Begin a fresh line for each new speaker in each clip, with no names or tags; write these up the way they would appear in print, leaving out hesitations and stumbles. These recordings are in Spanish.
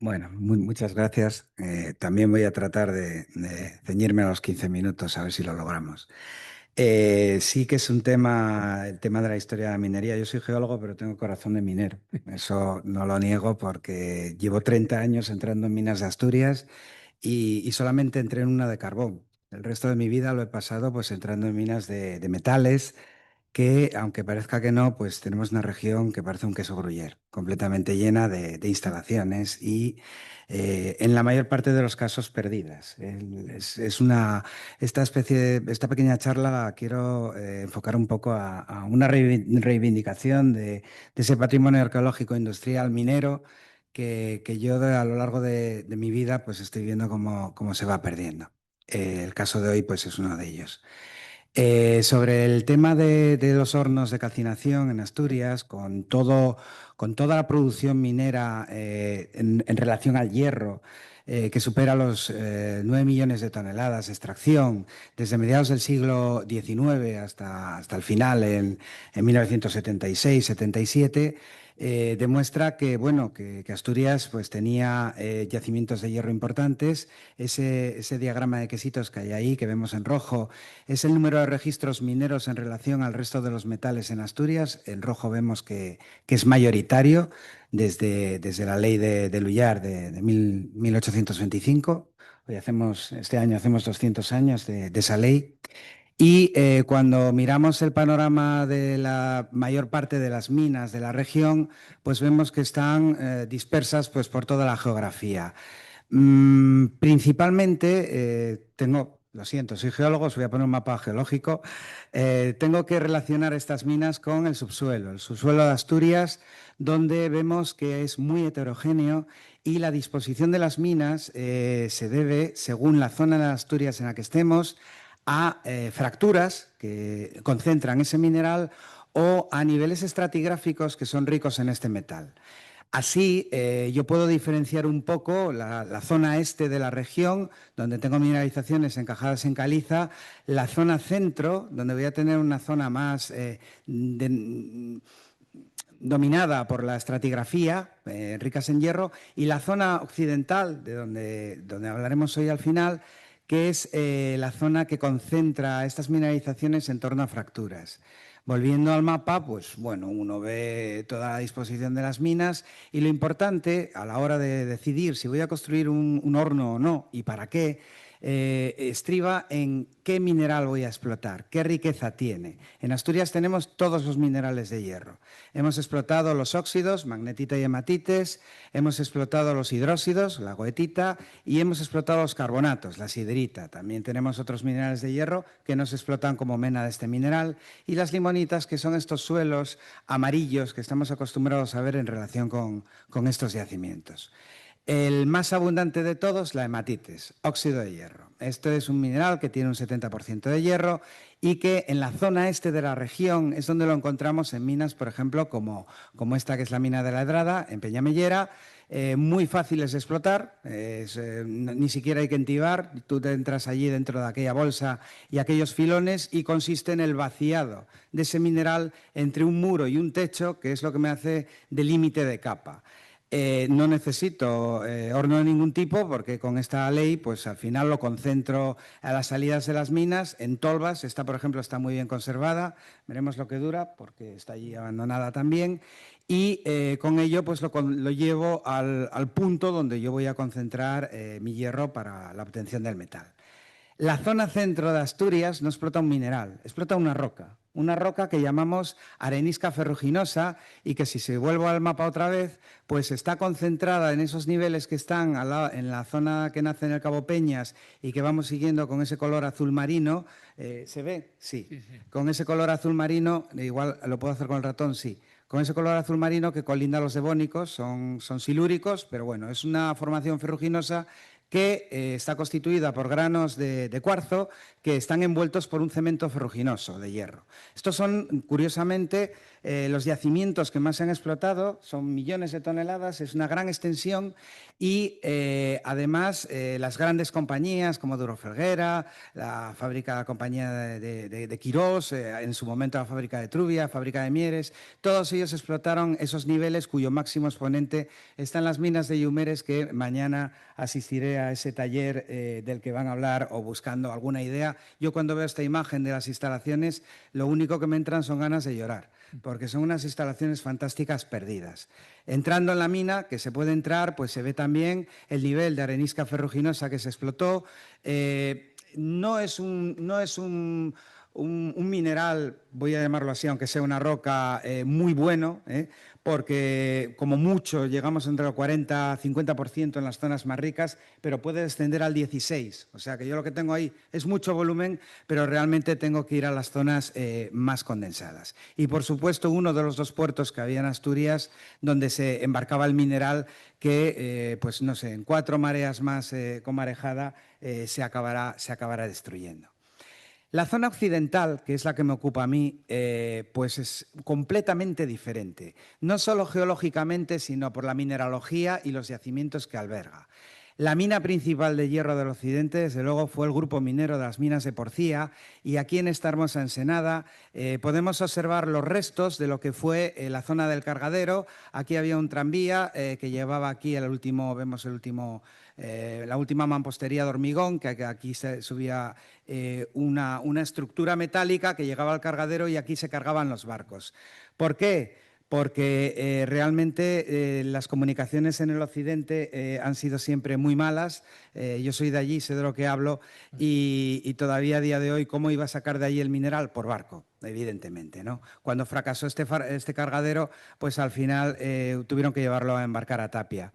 Bueno, muchas gracias. También voy a tratar de ceñirme a los 15 minutos, a ver si lo logramos. Sí que es un tema, el tema de la historia de la minería. Yo soy geólogo, pero tengo corazón de minero. Eso no lo niego porque llevo 30 años entrando en minas de Asturias y solamente entré en una de carbón. El resto de mi vida lo he pasado pues entrando en minas de metales que, aunque parezca que no, pues tenemos una región que parece un queso gruyere, completamente llena de instalaciones y en la mayor parte de los casos perdidas. Esta esta pequeña charla la quiero enfocar un poco a una reivindicación de ese patrimonio arqueológico industrial minero que yo a lo largo de mi vida pues estoy viendo cómo se va perdiendo. El caso de hoy pues es uno de ellos. Sobre el tema de los hornos de calcinación en Asturias, con toda la producción minera en relación al hierro, que supera los 9 millones de toneladas de extracción desde mediados del siglo XIX hasta el final en 1976-77, demuestra que, bueno, que Asturias pues, tenía yacimientos de hierro importantes. Ese diagrama de quesitos que hay ahí, que vemos en rojo, es el número de registros mineros en relación al resto de los metales en Asturias. En rojo vemos que es mayoritario desde la ley de Lullar de 1825. Este año hacemos 200 años de esa ley. Y cuando miramos el panorama de la mayor parte de las minas de la región, pues vemos que están dispersas pues, por toda la geografía. Principalmente, lo siento, soy geólogo, os voy a poner un mapa geológico. Tengo que relacionar estas minas con el subsuelo de Asturias, donde vemos que es muy heterogéneo y la disposición de las minas se debe, según la zona de Asturias en la que estemos, a fracturas que concentran ese mineral o a niveles estratigráficos que son ricos en este metal. Así, yo puedo diferenciar un poco la zona este de la región, donde tengo mineralizaciones encajadas en caliza, la zona centro, donde voy a tener una zona más dominada por la estratigrafía, ricas en hierro, y la zona occidental, donde hablaremos hoy al final, que es la zona que concentra estas mineralizaciones en torno a fracturas. Volviendo al mapa, pues bueno, uno ve toda la disposición de las minas y lo importante a la hora de decidir si voy a construir un horno o no y para qué, estriba en qué mineral voy a explotar, qué riqueza tiene. En Asturias tenemos todos los minerales de hierro. Hemos explotado los óxidos, magnetita y hematites, hemos explotado los hidróxidos, la goetita, y hemos explotado los carbonatos, la siderita. También tenemos otros minerales de hierro que no se explotan como mena de este mineral, y las limonitas, que son estos suelos amarillos que estamos acostumbrados a ver en relación con estos yacimientos. El más abundante de todos, la hematites, óxido de hierro. Esto es un mineral que tiene un 70% de hierro y que en la zona este de la región es donde lo encontramos en minas, por ejemplo, como esta que es la mina de la Edrada, en Peñamellera, muy fáciles de explotar, ni siquiera hay que entibar, tú te entras allí dentro de aquella bolsa y aquellos filones y consiste en el vaciado de ese mineral entre un muro y un techo, que es lo que me hace de límite de capa. No necesito horno de ningún tipo porque con esta ley pues al final lo concentro a las salidas de las minas en tolvas. Esta, por ejemplo, está muy bien conservada. Veremos lo que dura porque está allí abandonada también. Y con ello pues lo llevo al punto donde yo voy a concentrar mi hierro para la obtención del metal. La zona centro de Asturias no explota un mineral, explota una roca que llamamos arenisca ferruginosa y que si se vuelvo al mapa otra vez, pues está concentrada en esos niveles que están en la zona que nace en el Cabo Peñas y que vamos siguiendo con ese color azul marino. ¿Se ve? Sí.
Sí, sí.
Con ese color azul marino, igual lo puedo hacer con el ratón, sí. Con ese color azul marino que colinda a los devónicos, son silúricos, pero bueno, es una formación ferruginosa que está constituida por granos de cuarzo que están envueltos por un cemento ferruginoso de hierro. Estos son, curiosamente, los yacimientos que más se han explotado, son millones de toneladas, es una gran extensión y además las grandes compañías como Duro Felguera, la fábrica, la compañía de Quirós, en su momento la fábrica de Trubia, fábrica de Mieres, todos ellos explotaron esos niveles cuyo máximo exponente está en las minas de Yumeres, que mañana asistiré a ese taller del que van a hablar o buscando alguna idea. Yo cuando veo esta imagen de las instalaciones, lo único que me entran son ganas de llorar, porque son unas instalaciones fantásticas perdidas. Entrando en la mina, que se puede entrar, pues se ve también el nivel de arenisca ferruginosa que se explotó. No es un mineral, voy a llamarlo así, aunque sea una roca, muy bueno, porque como mucho llegamos entre el 40-50% en las zonas más ricas, pero puede descender al 16%. O sea que yo lo que tengo ahí es mucho volumen, pero realmente tengo que ir a las zonas más condensadas. Y por supuesto, uno de los dos puertos que había en Asturias, donde se embarcaba el mineral, que, pues no sé, en 4 mareas más con marejada se acabará destruyendo. La zona occidental, que es la que me ocupa a mí, pues es completamente diferente, no solo geológicamente, sino por la mineralogía y los yacimientos que alberga. La mina principal de hierro del occidente, desde luego, fue el grupo minero de las minas de Porcía, y aquí en esta hermosa ensenada podemos observar los restos de lo que fue la zona del cargadero. Aquí había un tranvía que llevaba aquí vemos la última mampostería de hormigón, que aquí se subía una estructura metálica que llegaba al cargadero y aquí se cargaban los barcos. ¿Por qué? Porque realmente las comunicaciones en el occidente han sido siempre muy malas. Yo soy de allí, sé de lo que hablo, y todavía a día de hoy, ¿cómo iba a sacar de allí el mineral? Por barco, evidentemente, ¿no? Cuando fracasó este cargadero, pues al final tuvieron que llevarlo a embarcar a Tapia.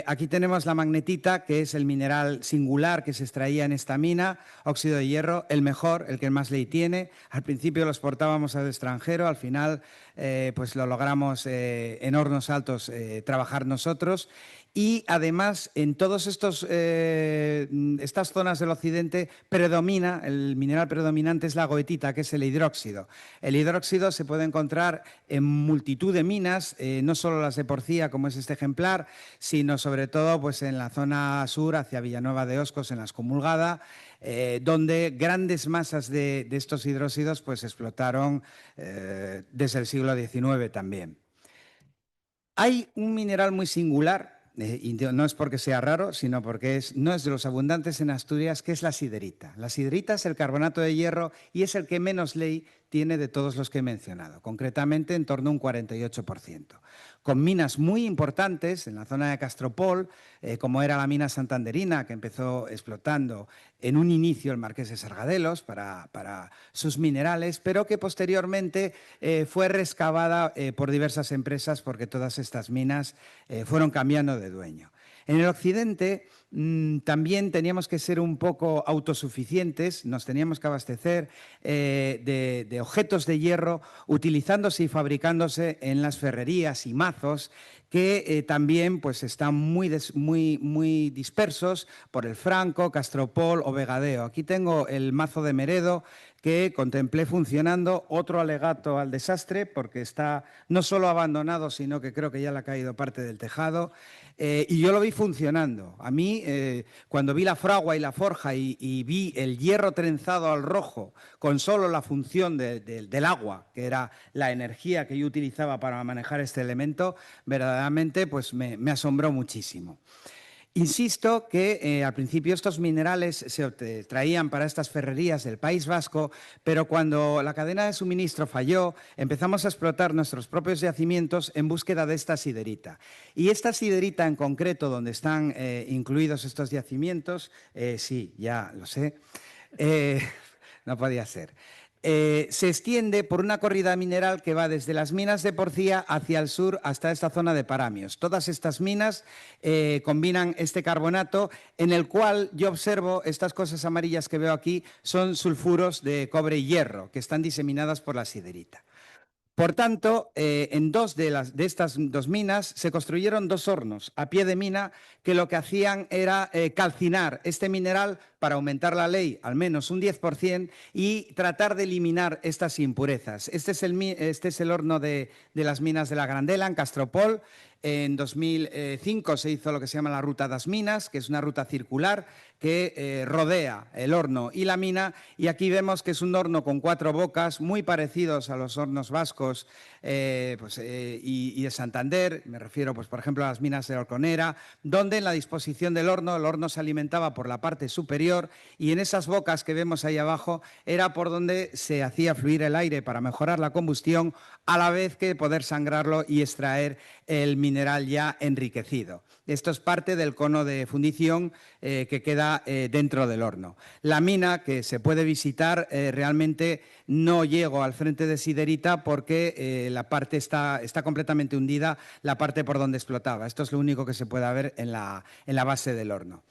Aquí tenemos la magnetita, que es el mineral singular que se extraía en esta mina, óxido de hierro, el mejor, el que más ley tiene. Al principio lo exportábamos al extranjero, al final pues lo logramos en hornos altos trabajar nosotros. Y además, en todas estas zonas del occidente predomina, el mineral predominante es la goetita, que es el hidróxido. El hidróxido se puede encontrar en multitud de minas, no solo las de Porcía, como es este ejemplar, sino sobre todo pues, en la zona sur, hacia Villanueva de Oscos, en la Excomulgada, donde grandes masas de estos hidróxidos pues, explotaron desde el siglo XIX también. Hay un mineral muy singular, y no es porque sea raro, sino porque no es de los abundantes en Asturias, que es la siderita. La siderita es el carbonato de hierro y es el que menos ley tiene de todos los que he mencionado, concretamente en torno a un 48%. Con minas muy importantes en la zona de Castropol, como era la mina santanderina, que empezó explotando en un inicio el Marqués de Sargadelos para sus minerales, pero que posteriormente fue rescavada por diversas empresas porque todas estas minas fueron cambiando de dueño. En el occidente también teníamos que ser un poco autosuficientes, nos teníamos que abastecer de objetos de hierro utilizándose y fabricándose en las ferrerías y mazos que también pues, están muy dispersos por el Franco, Castropol o Vegadeo. Aquí tengo el mazo de Meredo que contemplé funcionando, otro alegato al desastre porque está no solo abandonado, sino que creo que ya le ha caído parte del tejado. Y yo lo vi funcionando. A mí, cuando vi la fragua y la forja y vi el hierro trenzado al rojo con solo la función del agua, que era la energía que yo utilizaba para manejar este elemento, verdaderamente pues me asombró muchísimo. Insisto que al principio estos minerales se traían para estas ferrerías del País Vasco, pero cuando la cadena de suministro falló, empezamos a explotar nuestros propios yacimientos en búsqueda de esta siderita. Y esta siderita en concreto, donde están incluidos estos yacimientos, sí, ya lo sé, no podía ser. Se extiende por una corrida mineral que va desde las minas de Porcía hacia el sur hasta esta zona de Paramios. Todas estas minas combinan este carbonato en el cual yo observo estas cosas amarillas que veo aquí son sulfuros de cobre y hierro que están diseminadas por la siderita. Por tanto, en dos de estas dos minas se construyeron dos hornos a pie de mina que lo que hacían era calcinar este mineral para aumentar la ley al menos un 10% y tratar de eliminar estas impurezas. Este es el horno de las minas de la Grandela, en Castropol. En 2005 se hizo lo que se llama la Ruta das Minas, que es una ruta circular que rodea el horno y la mina, y aquí vemos que es un horno con 4 bocas, muy parecidos a los hornos vascos y de Santander. Me refiero, pues, por ejemplo, a las minas de Orconera, donde en la disposición del horno, el horno se alimentaba por la parte superior y en esas bocas que vemos ahí abajo era por donde se hacía fluir el aire para mejorar la combustión, a la vez que poder sangrarlo y extraer el mineral ya enriquecido. Esto es parte del cono de fundición que queda dentro del horno. La mina, que se puede visitar, realmente no llego al frente de Siderita porque la parte está completamente hundida, la parte por donde explotaba. Esto es lo único que se puede ver en la base del horno.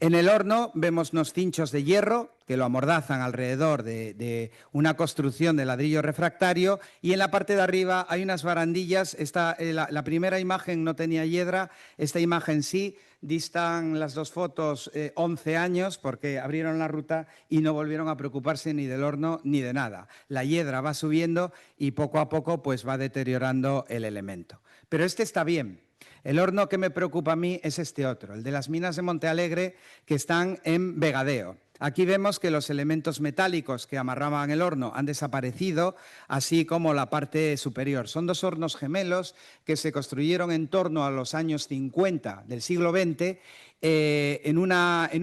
En el horno vemos unos cinchos de hierro que lo amordazan alrededor de una construcción de ladrillo refractario, y en la parte de arriba hay unas barandillas. La primera imagen no tenía hiedra, esta imagen sí. Distan las dos fotos 11 años porque abrieron la ruta y no volvieron a preocuparse ni del horno ni de nada. La hiedra va subiendo y poco a poco pues va deteriorando el elemento. Pero este está bien. El horno que me preocupa a mí es este otro, el de las minas de Montealegre, que están en Vegadeo. Aquí vemos que los elementos metálicos que amarraban el horno han desaparecido, así como la parte superior. Son dos hornos gemelos que se construyeron en torno a los años 50 del siglo XX en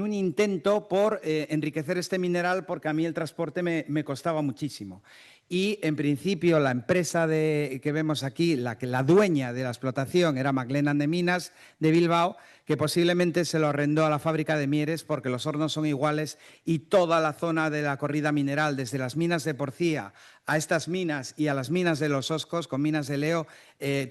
un intento por enriquecer este mineral, porque a mí el transporte me costaba muchísimo. Y, en principio, la empresa que vemos aquí, la dueña de la explotación, era McLennan de Minas de Bilbao, que posiblemente se lo arrendó a la fábrica de Mieres porque los hornos son iguales y toda la zona de la corrida mineral, desde las minas de Porcía a estas minas y a las minas de Los Oscos, con minas de Leo,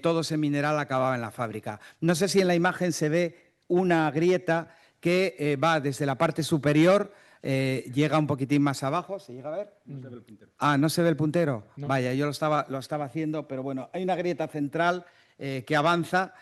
todo ese mineral acababa en la fábrica. No sé si en la imagen se ve una grieta que va desde la parte superior, llega un poquitín más abajo. ¿Se llega a ver?
No se ve el puntero.
Ah, ¿no se ve el puntero?
No.
Vaya, yo lo estaba haciendo, pero bueno, hay una grieta central que avanza.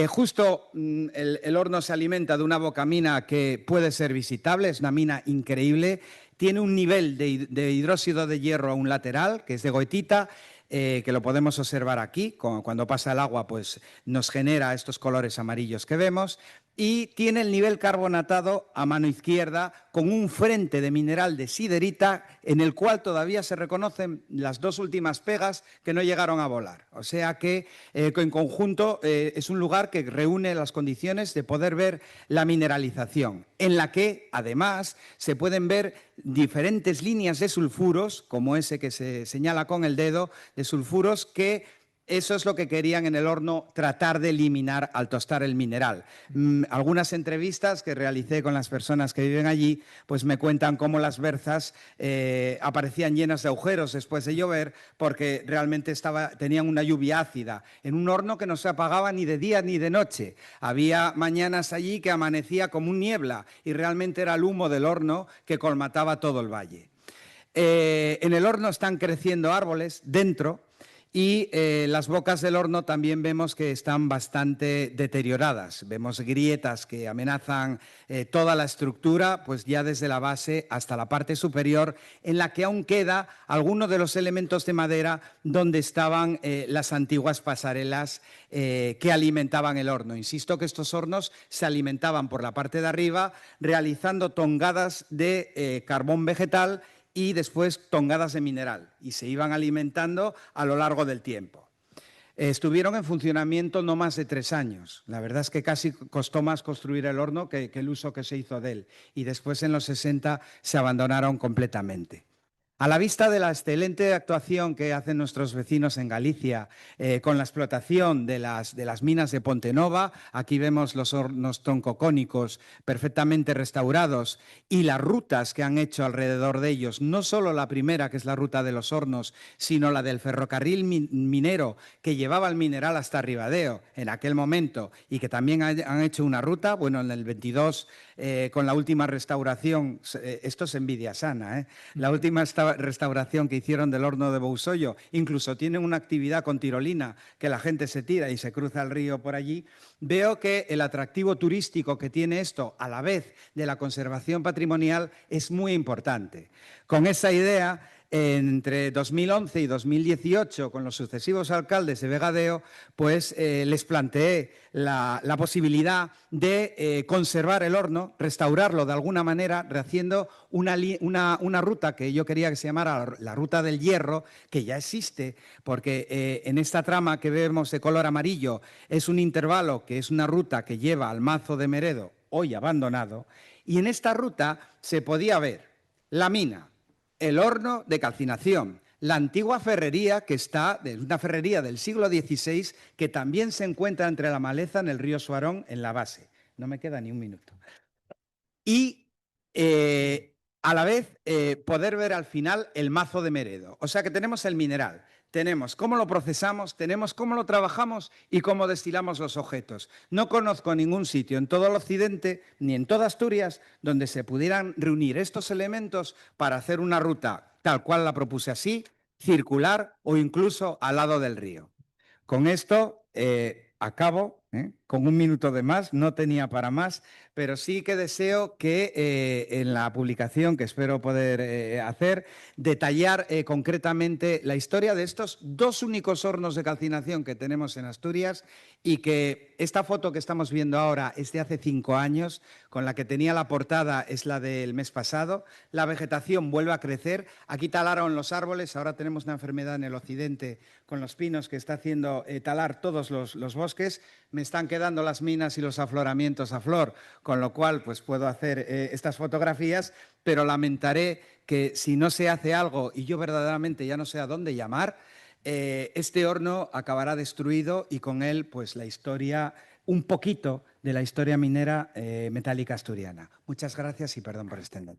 Justo el horno se alimenta de una bocamina que puede ser visitable, es una mina increíble. Tiene un nivel de hidróxido de hierro a un lateral, que es de goetita, que lo podemos observar aquí. Cuando pasa el agua, pues nos genera estos colores amarillos que vemos. Y tiene el nivel carbonatado a mano izquierda, con un frente de mineral de siderita en el cual todavía se reconocen las dos últimas pegas que no llegaron a volar. O sea que en conjunto es un lugar que reúne las condiciones de poder ver la mineralización, en la que además se pueden ver diferentes líneas de sulfuros, como ese que se señala con el dedo, de sulfuros que... Eso es lo que querían en el horno, tratar de eliminar al tostar el mineral. Algunas entrevistas que realicé con las personas que viven allí, pues me cuentan cómo las berzas aparecían llenas de agujeros después de llover, porque realmente tenían una lluvia ácida, en un horno que no se apagaba ni de día ni de noche. Había mañanas allí que amanecía como un niebla y realmente era el humo del horno que colmataba todo el valle. En el horno están creciendo árboles dentro. Y las bocas del horno también vemos que están bastante deterioradas. Vemos grietas que amenazan toda la estructura, pues ya desde la base hasta la parte superior, en la que aún queda algunos de los elementos de madera donde estaban las antiguas pasarelas que alimentaban el horno. Insisto que estos hornos se alimentaban por la parte de arriba, realizando tongadas de carbón vegetal y después tongadas de mineral, y se iban alimentando a lo largo del tiempo. Estuvieron en funcionamiento no más de 3 años. La verdad es que casi costó más construir el horno que el uso que se hizo de él, y después en los 60 se abandonaron completamente. A la vista de la excelente actuación que hacen nuestros vecinos en Galicia con la explotación de las minas de Pontenova, aquí vemos los hornos troncocónicos perfectamente restaurados y las rutas que han hecho alrededor de ellos, no solo la primera, que es la ruta de los hornos, sino la del ferrocarril minero que llevaba el mineral hasta Ribadeo en aquel momento, y que también han hecho una ruta, bueno, en el 22, con la última restauración, esto es envidia sana, la última restauración que hicieron del horno de Bousollo, incluso tienen una actividad con tirolina, que la gente se tira y se cruza el río por allí, veo que el atractivo turístico que tiene esto, a la vez de la conservación patrimonial, es muy importante. Con esa idea, entre 2011 y 2018, con los sucesivos alcaldes de Vegadeo, pues les planteé la posibilidad de conservar el horno, restaurarlo de alguna manera, rehaciendo una ruta que yo quería que se llamara la Ruta del Hierro, que ya existe, porque en esta trama que vemos de color amarillo es un intervalo que es una ruta que lleva al Mazo de Meredo, hoy abandonado, y en esta ruta se podía ver la mina, el horno de calcinación, la antigua ferrería, que está, una ferrería del siglo XVI, que también se encuentra entre la maleza en el río Suarón, en la base. No me queda ni un minuto. Y a la vez poder ver al final el Mazo de Meredo. O sea que tenemos el mineral, tenemos cómo lo procesamos, tenemos cómo lo trabajamos y cómo destilamos los objetos. No conozco ningún sitio en todo el occidente, ni en toda Asturias, donde se pudieran reunir estos elementos para hacer una ruta tal cual la propuse así, circular o incluso al lado del río. Con esto acabo, con un minuto de más, no tenía para más, pero sí que deseo que en la publicación, que espero poder hacer, detallar concretamente la historia de estos dos únicos hornos de calcinación que tenemos en Asturias y que esta foto que estamos viendo ahora es de hace 5 años, con la que tenía la portada es la del mes pasado. La vegetación vuelve a crecer. Aquí talaron los árboles, ahora tenemos una enfermedad en el occidente con los pinos que está haciendo talar todos los bosques. Me están quedando las minas y los afloramientos a flor, con lo cual pues puedo hacer estas fotografías, pero lamentaré que si no se hace algo y yo verdaderamente ya no sé a dónde llamar, este horno acabará destruido y con él pues la historia, un poquito de la historia minera metálica asturiana. Muchas gracias y perdón por extender.